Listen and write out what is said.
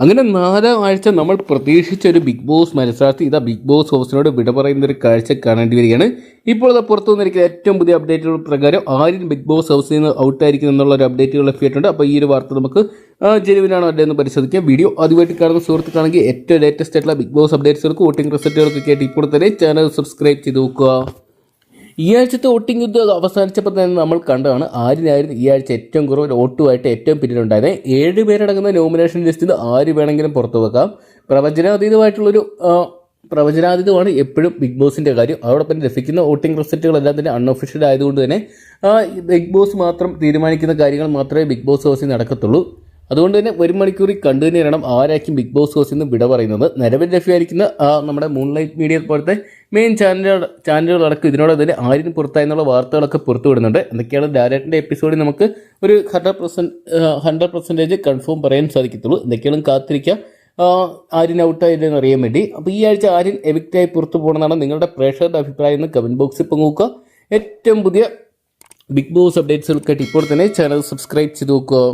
അങ്ങനെ 4-ാം ആഴ്ച നമ്മൾ പ്രതീക്ഷിച്ച ഒരു ബിഗ് ബോസ് മത്സരാർത്ഥി ഇതാ ബിഗ് ബോസ് ഹൗസിനോട് വിട പറയുന്ന ഒരു കാഴ്ച കാണേണ്ടി വരികയാണ്. ഇപ്പോൾ ഇത് പുറത്തു വന്നിരിക്കുന്ന ഏറ്റവും പുതിയ അപ്ഡേറ്റുകൾ പ്രകാരം ആര്യൻ ബിഗ് ബോസ് ഹൗസിൽ നിന്ന് ഔട്ടായിരിക്കും എന്നുള്ള ഒരു അപ്ഡേറ്റുകൾ എത്തിയിട്ടുണ്ട്. അപ്പോൾ ഈ ഒരു വാർത്ത നമുക്ക് ജെനുവിനാണോ അല്ലേ എന്ന് പരിശോധിക്കാം. വീഡിയോ ആദ്യമായിട്ട് കാണുന്ന സുഹൃത്തുക്കാണെങ്കിൽ ഏറ്റവും ലേറ്റസ്റ്റ് ആയിട്ടുള്ള ബിഗ് ബോസ് അപ്ഡേറ്റ്സുകൾക്ക് വോട്ടിംഗ് റിസൾട്ടുകൾക്കൊക്കെ ആയിട്ട് ഇപ്പോൾ തന്നെ ചാനൽ സബ്സ്ക്രൈബ് ചെയ്ത് നോക്കുക. ഈ ആഴ്ചത്തെ വോട്ടിംഗ് യുദ്ധം അവസാനിച്ചപ്പോൾ തന്നെ നമ്മൾ കണ്ടതാണ് ആര്യനായിരുന്നു ഈ ആഴ്ച ഏറ്റവും കുറവ് വോട്ടുമായിട്ട് ഏറ്റവും പിന്നിലുണ്ടായത്. 7 പേരടങ്ങുന്ന നോമിനേഷൻ ലിസ്റ്റിൽ ആര് വേണമെങ്കിലും പുറത്തു വെക്കാം. പ്രവചനാതീതമാണ് എപ്പോഴും ബിഗ് ബോസിൻ്റെ കാര്യം. അതോടൊപ്പം ലഭിക്കുന്ന വോട്ടിംഗ് റിസൾട്ടുകളെല്ലാം തന്നെ അൺഒഫീഷ്യൽ ആയതുകൊണ്ട് തന്നെ ബിഗ് ബോസ് മാത്രം തീരുമാനിക്കുന്ന കാര്യങ്ങൾ മാത്രമേ ബിഗ് ബോസ് ഹൗസിൽ നടക്കത്തുള്ളൂ. അതുകൊണ്ട് തന്നെ 1 മണിക്കൂറിൽ കണ്ടു തന്നെ വേണം ആരായിരിക്കും ബിഗ് ബോസ് ഹൗസിൽ നിന്ന് വിട പറയുന്നത്. നിലവിൽ ലഭ്യമായിരിക്കുന്ന നമ്മുടെ മൂൺലൈറ്റ് മീഡിയ പോലത്തെ മെയിൻ ചാനലുകളടക്കം ഇതിനോട് തന്നെ ആര്യൻ പുറത്തായെന്നുള്ള വാർത്തകളൊക്കെ പുറത്തു വിടുന്നുണ്ട്. എന്തൊക്കെയാണ് ലാലേട്ടൻ്റെ എപ്പിസോഡിൽ നമുക്ക് ഒരു 100% കൺഫേം പറയാൻ സാധിക്കത്തുള്ളൂ. എന്തൊക്കെയാണ് കാത്തിരിക്കുക ആര്യൻ ഔട്ടായില്ലെന്ന് അറിയാൻ വേണ്ടി. അപ്പോൾ ഈ ആഴ്ച ആര്യൻ എവിക്റ്റായി പുറത്തു പോകണമെന്നാണ് നിങ്ങളുടെ പ്രേക്ഷകരുടെ അഭിപ്രായം എന്ന് കമൻറ്റ് ബോക്സിൽ പങ്കുവെക്കുക. ഏറ്റവും പുതിയ ബിഗ് ബോസ് അപ്ഡേറ്റ്സുകൾക്കായിട്ട് ഇപ്പോൾ തന്നെ ചാനൽ സബ്സ്ക്രൈബ് ചെയ്ത് നോക്കുക.